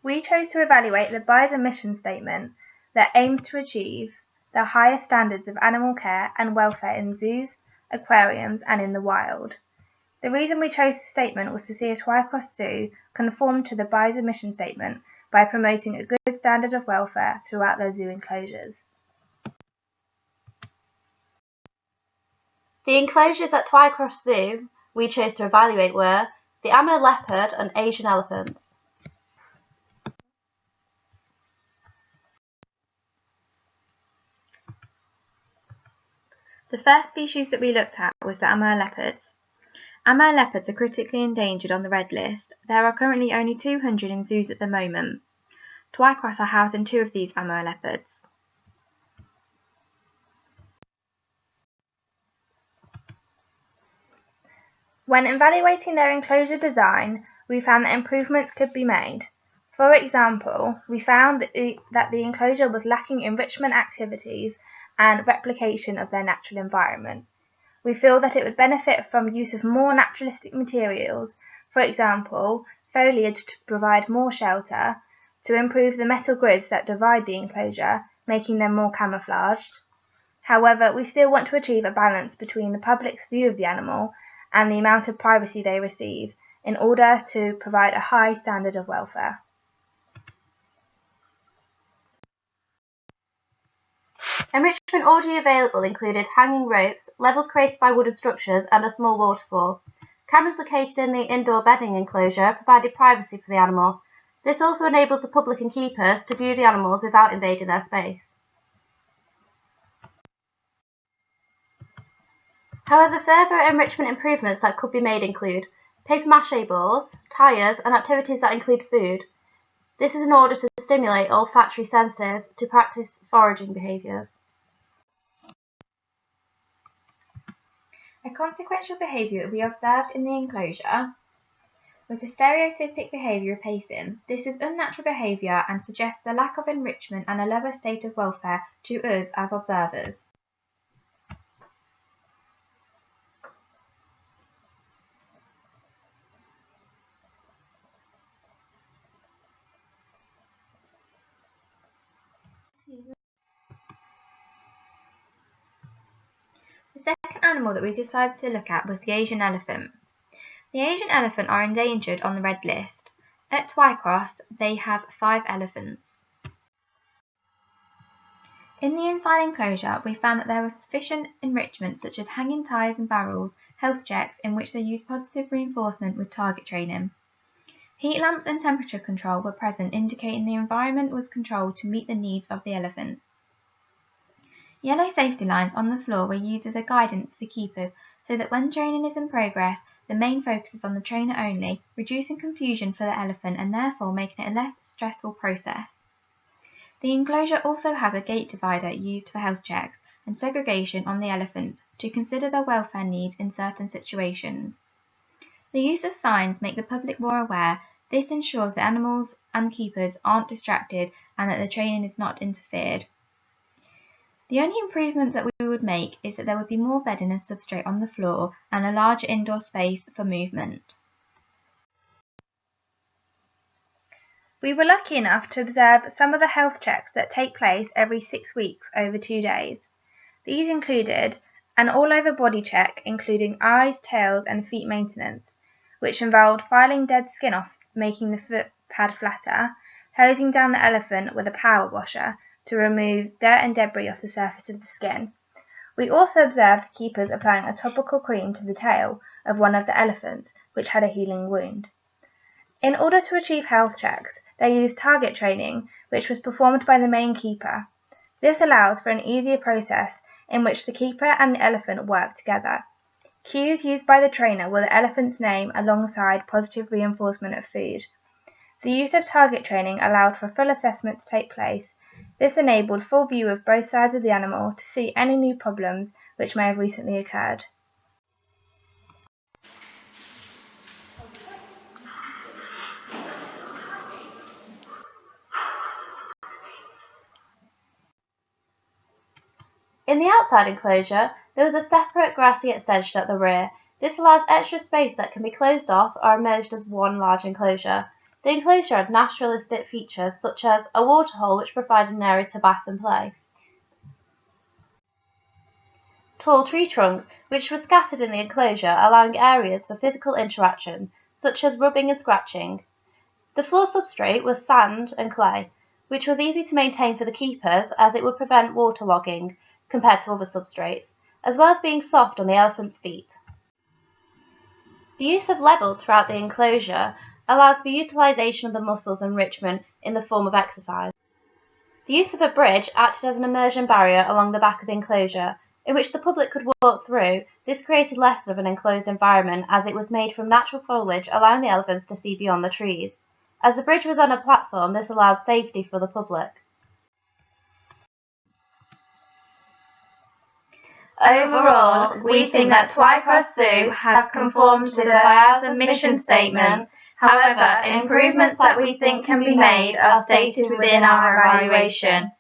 we chose to evaluate the BIAZA mission statement that aims to achieve the highest standards of animal care and welfare in zoos, aquariums, and in the wild. The reason we chose this statement was to see if Twycross Zoo conformed to the BIAZA mission statement by promoting a good standard of welfare throughout their zoo enclosures. The enclosures at Twycross Zoo we chose to evaluate were the Amur leopard and Asian elephants. The first species that we looked at was the Amur leopards. Amur leopards are critically endangered on the red list. There are currently only 200 in zoos at the moment. Twycross are housing 2 of these Amur leopards. When evaluating their enclosure design, we found that improvements could be made. For example, we found that the enclosure was lacking enrichment activities and replication of their natural environment. We feel that it would benefit from use of more naturalistic materials, for example, foliage to provide more shelter, to improve the metal grids that divide the enclosure, making them more camouflaged. However, we still want to achieve a balance between the public's view of the animal and the amount of privacy they receive in order to provide a high standard of welfare. Enrichment already available included hanging ropes, levels created by wooden structures, and a small waterfall. Cameras located in the indoor bedding enclosure provided privacy for the animal. This also enables the public and keepers to view the animals without invading their space. However, further enrichment improvements that could be made include papier-mâché balls, tyres, and activities that include food. This is in order to stimulate olfactory senses to practice foraging behaviours. A consequential behaviour that we observed in the enclosure was the stereotypic behaviour of pacing. This is unnatural behaviour and suggests a lack of enrichment and a lower state of welfare to us as observers. The second animal that we decided to look at was the Asian elephant. The Asian elephant are endangered on the red list. At Twycross, they have 5 elephants. In the inside enclosure, we found that there was sufficient enrichment such as hanging tyres and barrels, health checks in which they used positive reinforcement with target training. Heat lamps and temperature control were present, indicating the environment was controlled to meet the needs of the elephants. Yellow safety lines on the floor were used as a guidance for keepers so that when training is in progress, the main focus is on the trainer only, reducing confusion for the elephant and therefore making it a less stressful process. The enclosure also has a gate divider used for health checks and segregation on the elephants to consider their welfare needs in certain situations. The use of signs make the public more aware. This ensures the animals and keepers aren't distracted and that the training is not interfered. The only improvements that we would make is that there would be more bedding and substrate on the floor and a larger indoor space for movement. We were lucky enough to observe some of the health checks that take place every 6 weeks over 2 days. These included an all-over body check including eyes, tails and feet maintenance, which involved filing dead skin off, making the foot pad flatter, hosing down the elephant with a power washer to remove dirt and debris off the surface of the skin. We also observed the keepers applying a topical cream to the tail of one of the elephants, which had a healing wound. In order to achieve health checks, they used target training, which was performed by the main keeper. This allows for an easier process in which the keeper and the elephant work together. Cues used by the trainer were the elephant's name alongside positive reinforcement of food. The use of target training allowed for full assessment to take place. This enabled full view of both sides of the animal to see any new problems which may have recently occurred. In the outside enclosure, there was a separate grassy extension at the rear. This allows extra space that can be closed off or merged as one large enclosure. The enclosure had naturalistic features such as a waterhole which provided an area to bath and play, tall tree trunks which were scattered in the enclosure, allowing areas for physical interaction such as rubbing and scratching. The floor substrate was sand and clay, which was easy to maintain for the keepers as it would prevent waterlogging compared to other substrates, as well as being soft on the elephant's feet. The use of levels throughout the enclosure allows for utilisation of the muscles enrichment in the form of exercise. The use of a bridge acted as an immersion barrier along the back of the enclosure, in which the public could walk through. This created less of an enclosed environment as it was made from natural foliage, allowing the elephants to see beyond the trees. As the bridge was on a platform, this allowed safety for the public. Overall, we think that Twycross Zoo has conformed to the BIAZA mission statement. However, improvements that we think can be made are stated within our evaluation.